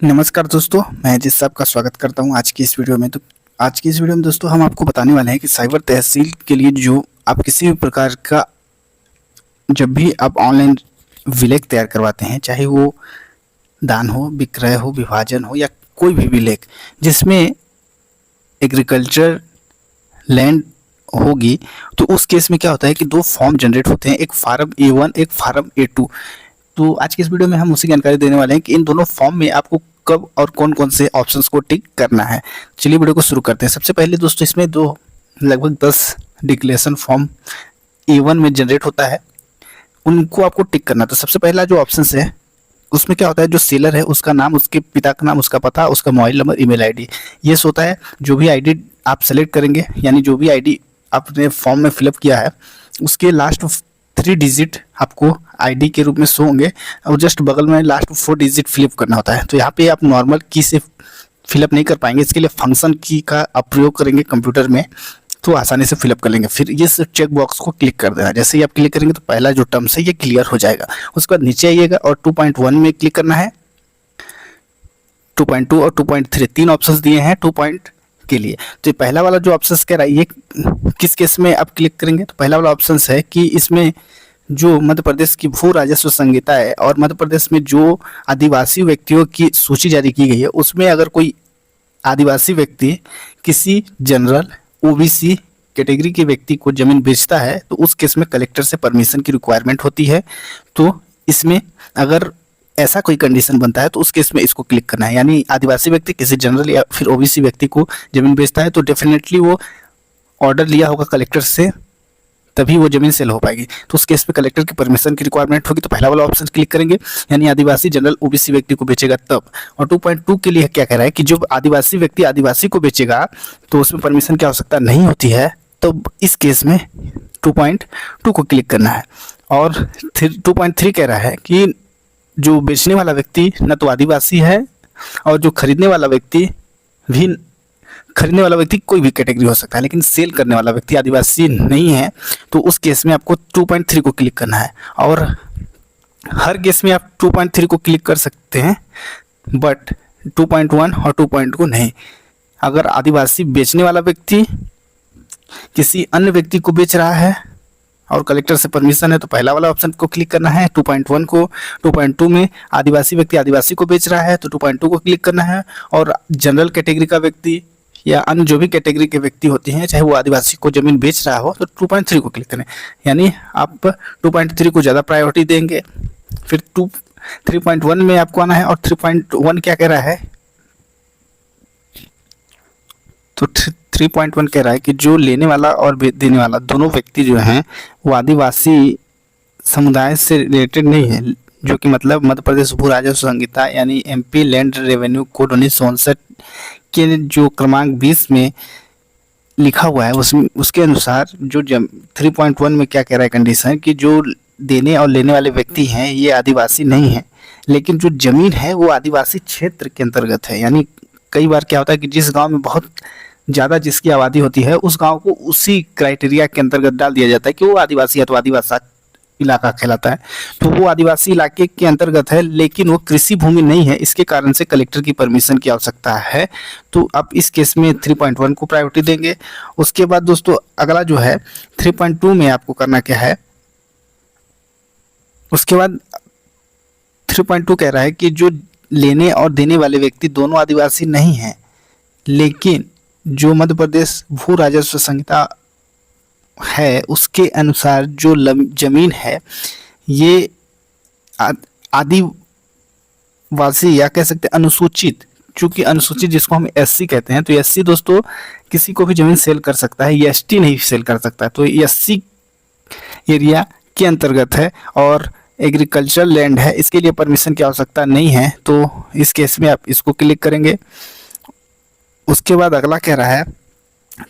नमस्कार दोस्तों, मैं जिस सबका स्वागत करता हूं आज की इस वीडियो में। तो आज की इस वीडियो में दोस्तों हम आपको बताने वाले हैं कि साइबर तहसील के लिए जो आप किसी भी प्रकार का जब भी आप ऑनलाइन विलेख तैयार करवाते हैं, चाहे वो दान हो, विक्रय हो, विभाजन हो या कोई भी विलेख जिसमें एग्रीकल्चर लैंड होगी, तो उस केस में क्या होता है कि दो फॉर्म जनरेट होते हैं, एक फार्म A1, एक फार्म A2। तो आज की इस वीडियो में हम उसी की जानकारी देने वाले हैं कि इन दोनों फॉर्म में आपको कब और कौन कौन से ऑप्शंस को टिक करना है। चलिए वीडियो को शुरू करते हैं। सबसे पहले दोस्तों इसमें दो लगभग 10 डिक्लेरेशन फॉर्म A1 में जनरेट होता है, उनको आपको टिक करना। तो सबसे पहला जो ऑप्शन है उसमें क्या होता है, जो सेलर है उसका नाम, उसके पिता का नाम, उसका पता, उसका मोबाइल नंबर, ईमेल आईडी, ये होता है। जो भी आईडी आप सेलेक्ट करेंगे, यानी जो भी आईडी आपने फॉर्म में फिलअप किया है उसके लास्ट 3 डिजिट आपको आईडी के रूप में शो होंगे और जस्ट बगल में लास्ट 4 डिजिट फिलअप करना होता है। तो यहाँ पे आप नॉर्मल की से फिलअप नहीं कर पाएंगे, इसके लिए फंक्शन की का आप प्रयोग करेंगे कंप्यूटर में, तो आसानी से फिलअप कर लेंगे। फिर इस चेक बॉक्स को क्लिक कर देना। जैसे ही आप क्लिक करेंगे तो पहला जो टर्म्स है ये क्लियर हो जाएगा। उसके बाद नीचे आइएगा और 2.1 में क्लिक करना है। 2.2 और 2.3 तीन ऑप्शंस दिए हैं 2 पॉइंट के लिए। तो पहला वाला जो ऑप्शन कह रहा है ये किस केस में आप क्लिक करेंगे, तो पहला वाला ऑप्शन है कि इसमें जो मध्य प्रदेश की भू राजस्व संहिता है और मध्य प्रदेश में जो आदिवासी व्यक्तियों की सूची जारी की गई है उसमें अगर कोई आदिवासी व्यक्ति किसी जनरल ओबीसी कैटेगरी के व्यक्ति को जमीन बेचता है तो उस केस में कलेक्टर से परमिशन की रिक्वायरमेंट होती है। तो इसमें अगर ऐसा कोई कंडीशन बनता है तो उस केस में इसको क्लिक करना है। यानी आदिवासी व्यक्ति किसी जनरल या फिर ओबीसी व्यक्ति को जमीन बेचता है तो डेफिनेटली वो ऑर्डर लिया होगा कलेक्टर से, तभी वो जमीन सेल हो पाएगी। तो उस केस में कलेक्टर की परमिशन की रिक्वायरमेंट होगी। तो पहला वाला ऑप्शन क्लिक करेंगे, यानी आदिवासी जनरल ओबीसी व्यक्ति को बेचेगा तब। और 2.2 के लिए क्या कह रहा है कि जो आदिवासी व्यक्ति आदिवासी को बेचेगा तो उसमें परमिशन की आवश्यकता नहीं होती है, तो इस केस में 2.2 को क्लिक करना है। और 2.3 कह रहा है कि जो बेचने वाला व्यक्ति न तो आदिवासी है और जो खरीदने वाला व्यक्ति कोई भी कैटेगरी हो सकता है, लेकिन सेल करने वाला व्यक्ति आदिवासी नहीं है, तो उस केस में आपको 2.3 को क्लिक करना है। और हर केस में आप 2.3 को क्लिक कर सकते हैं, बट 2.1 और 2.2 को नहीं। अगर आदिवासी बेचने वाला व्यक्ति किसी अन्य व्यक्ति को बेच रहा है और कलेक्टर से परमिशन है तो पहला वाला ऑप्शन को क्लिक करना है 2.1 को। 2.2 में आदिवासी व्यक्ति आदिवासी को बेच रहा है तो 2.2 को क्लिक करना है। और जनरल कैटेगरी का व्यक्ति या अन्य जो भी कैटेगरी के व्यक्ति होते हैं, चाहे वो आदिवासी को जमीन बेच रहा हो, तो 2.3 को क्लिक करें। यानी आप 2.3 को ज़्यादा प्रायोरिटी देंगे। फिर 3.1 में आपको आना है। और 3.1 क्या कह रहा है, तो 3.1 कह रहा है कि जो लेने वाला और देने वाला दोनों व्यक्ति जो हैं वो आदिवासी समुदाय से रिलेटेड नहीं है, जो कि मतलब मध्य प्रदेश भू राजस्व संहिता यानी MP लैंड रेवेन्यू कोड 1959 के जो क्रमांक 20 में लिखा हुआ है उसके अनुसार जो 3.1 में क्या कह रहा है कंडीशन, कि जो देने और लेने वाले व्यक्ति हैं ये आदिवासी नहीं है, लेकिन जो जमीन है वो आदिवासी क्षेत्र के अंतर्गत है। यानी कई बार क्या होता है कि जिस गांव में बहुत ज़्यादा जिसकी आबादी होती है उस गांव को उसी क्राइटेरिया के अंतर्गत डाल दिया जाता है कि वो आदिवासी है, तो आदिवासी इलाका कहलाता है। तो वो आदिवासी इलाके के अंतर्गत है, लेकिन वो कृषि भूमि नहीं है, इसके कारण से कलेक्टर की परमिशन की आवश्यकता है। तो आप इस केस में 3.1 को प्रायोरिटी देंगे। उसके बाद दोस्तों अगला जो है 3.2 में आपको करना क्या है, उसके बाद 3.2 कह रहा है कि जो लेने और देने वाले व्यक्ति दोनों आदिवासी नहीं हैं, लेकिन जो मध्य प्रदेश भू राजस्व संहिता है उसके अनुसार जो जमीन है ये आदिवासी या कह सकते हैं अनुसूचित, चूंकि अनुसूचित जिसको हम SC कहते हैं, तो SC दोस्तों किसी को भी जमीन सेल कर सकता है, ये ST नहीं सेल कर सकता है। तो SC एरिया के अंतर्गत है और एग्रीकल्चर लैंड है, इसके लिए परमिशन की आवश्यकता नहीं है। तो इस केस में आप इसको क्लिक करेंगे। उसके बाद अगला कह रहा है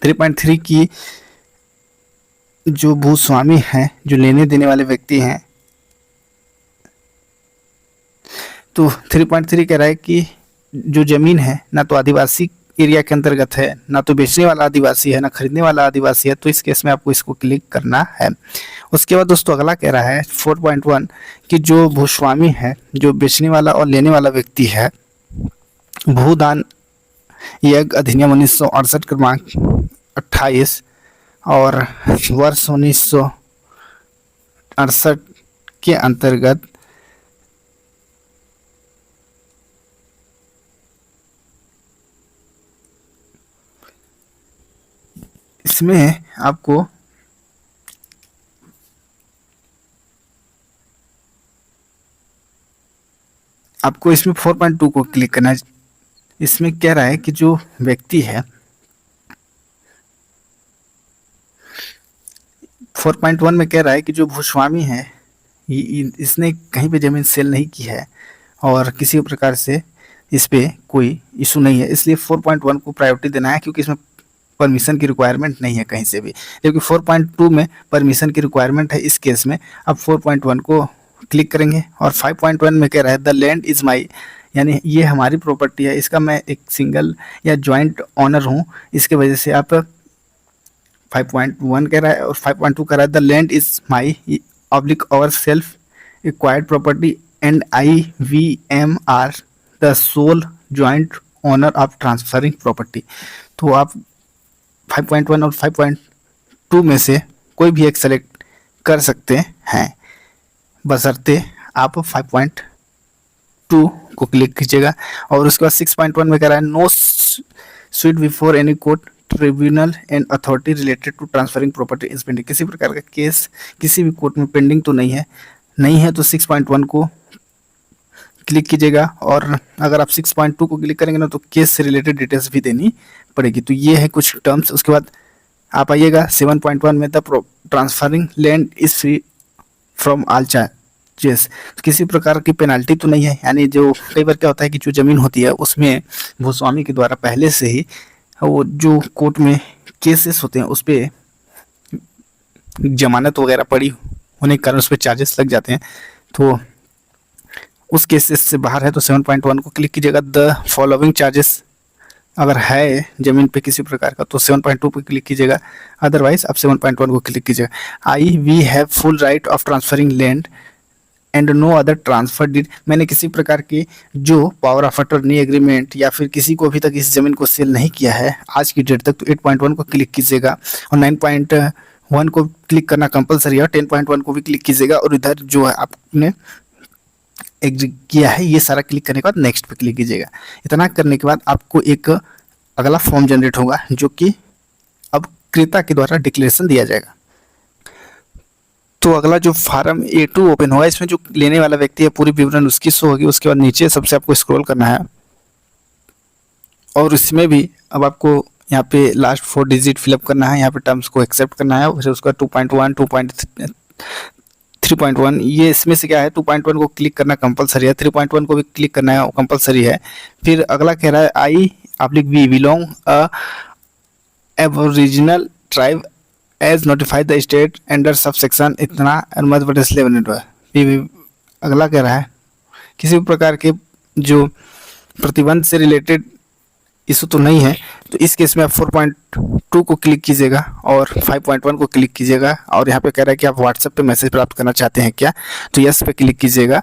3.3 की जो भूस्वामी हैं, जो लेने देने वाले व्यक्ति हैं, तो 3.3 कह रहा है कि जो जमीन है ना तो आदिवासी एरिया के अंतर्गत है, ना तो बेचने वाला आदिवासी है, ना खरीदने वाला आदिवासी है, तो इस केस में आपको इसको क्लिक करना है। उसके बाद दोस्तों अगला कह रहा है 4.1 कि जो भूस्वामी है, जो बेचने वाला और लेने वाला व्यक्ति है, भूदान यज्ञ अधिनियम 1968 क्रमांक 28 और वर्ष 1968 के अंतर्गत इसमें आपको इसमें 4.2 को क्लिक करना है। इसमें कह रहा है कि जो व्यक्ति है 4.1 में कह रहा है कि जो भूस्वामी है इसने कहीं पे ज़मीन सेल नहीं की है और किसी प्रकार से इस पे कोई इशू नहीं है, इसलिए 4.1 को प्रायोरिटी देना है क्योंकि इसमें परमिशन की रिक्वायरमेंट नहीं है कहीं से भी, जबकि 4.2 में परमिशन की रिक्वायरमेंट है। इस केस में अब 4.1 को क्लिक करेंगे और 5.1 में कह रहा है द लैंड इज़ माई, यानी ये हमारी प्रॉपर्टी है, इसका मैं एक सिंगल या जॉइंट ऑनर हूँ, इसके वजह से आप 5.1 कह रहा है और 5.2 कह रहा है the land is my oblique our self acquired property and IVM are the sole joint owner of transferring property. तो आप 5.1 और 5.2 में से कोई भी एक सेलेक्ट कर सकते हैं, बशर्ते आप 5.2 को क्लिक कीजिएगा। और उसके बाद 6.1 में कह रहा है no suit before any court tribunal and authority related to transferring property is pending, किसी प्रकार का केस किसी भी कोर्ट में पेंडिंग तो नहीं है तो 6.1 को क्लिक कीजिएगा। और अगर आप 6.2 को क्लिक करेंगे ना तो केस से रिलेटेड डिटेल्स भी देनी पड़ेगी। तो ये है कुछ टर्म्स। उसके बाद आप आइएगा 7.1 में the transferring land is free from all charges, किसी प्रकार की पेनाल्टी तो नहीं है, यानी जो कई बार क्या होता है कि जो ज़मीन होती है उसमें भूस्वामी के द्वारा पहले से ही वो जो कोर्ट में केसेस होते हैं उस पर जमानत वगैरह पड़ी होने के कारण उस पर चार्जेस लग जाते हैं, तो उस केसेस से बाहर है तो 7.1 को क्लिक कीजिएगा। द फॉलोइंग चार्जेस अगर है ज़मीन पे किसी प्रकार का तो 7.2 पे क्लिक कीजिएगा, अदरवाइज आप 7.1 को क्लिक कीजिएगा। We have full right of transferring land and no other transfer deed, मैंने किसी प्रकार की जो पावर ऑफ अटॉर्नी एग्रीमेंट या फिर किसी को अभी तक इस ज़मीन को सेल नहीं किया है आज की डेट तक, तो 8.1 को क्लिक कीजिएगा और 9.1 को क्लिक करना कंपलसरी है और 10.1 को भी क्लिक कीजिएगा। और इधर जो है आपने एग्री किया है ये सारा क्लिक करने के बाद नेक्स्ट पे क्लिक कीजिएगा। इतना करने के बाद आपको एक अगला फॉर्म जनरेट होगा जो कि अब क्रेता के द्वारा डिक्लेरेशन दिया जाएगा। तो अगला जो फार्म A2 ओपन होगा, इसमें जो लेने वाला व्यक्ति है पूरी विवरण उसकी शो होगी। उसके बाद नीचे सबसे आपको स्क्रॉल करना है और इसमें भी अब आपको यहाँ पे लास्ट 4 डिजिट फिलअप करना है, यहाँ पे टर्म्स को एक्सेप्ट करना है। फिर उसका 2.1 3.1 ये इसमें से क्या है 2.1 को क्लिक करना कंपलसरी है, 3.1 को भी क्लिक करना है कंपलसरी है। फिर अगला कह रहा है I/V belong aboriginal tribe as notified the state under subsection इतना अगला कह रहा है किसी भी प्रकार के जो प्रतिबंध से रिलेटेड इशू तो नहीं है, तो इस केस में आप 4.2 को क्लिक कीजिएगा और 5.1 को क्लिक कीजिएगा। और यहाँ पे कह रहा है कि आप व्हाट्सएप पे मैसेज प्राप्त करना चाहते हैं क्या, तो यस पे क्लिक कीजिएगा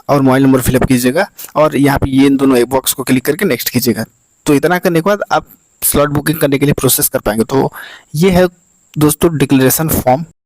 और मोबाइल नंबर फिलअप कीजिएगा और यहाँ पे ये इन दोनों एक बॉक्स को क्लिक करके नेक्स्ट कीजिएगा। तो इतना करने के बाद आप स्लॉट बुकिंग करने के लिए प्रोसेस कर पाएंगे। तो ये है दोस्तों डिक्लेरेशन फॉर्म।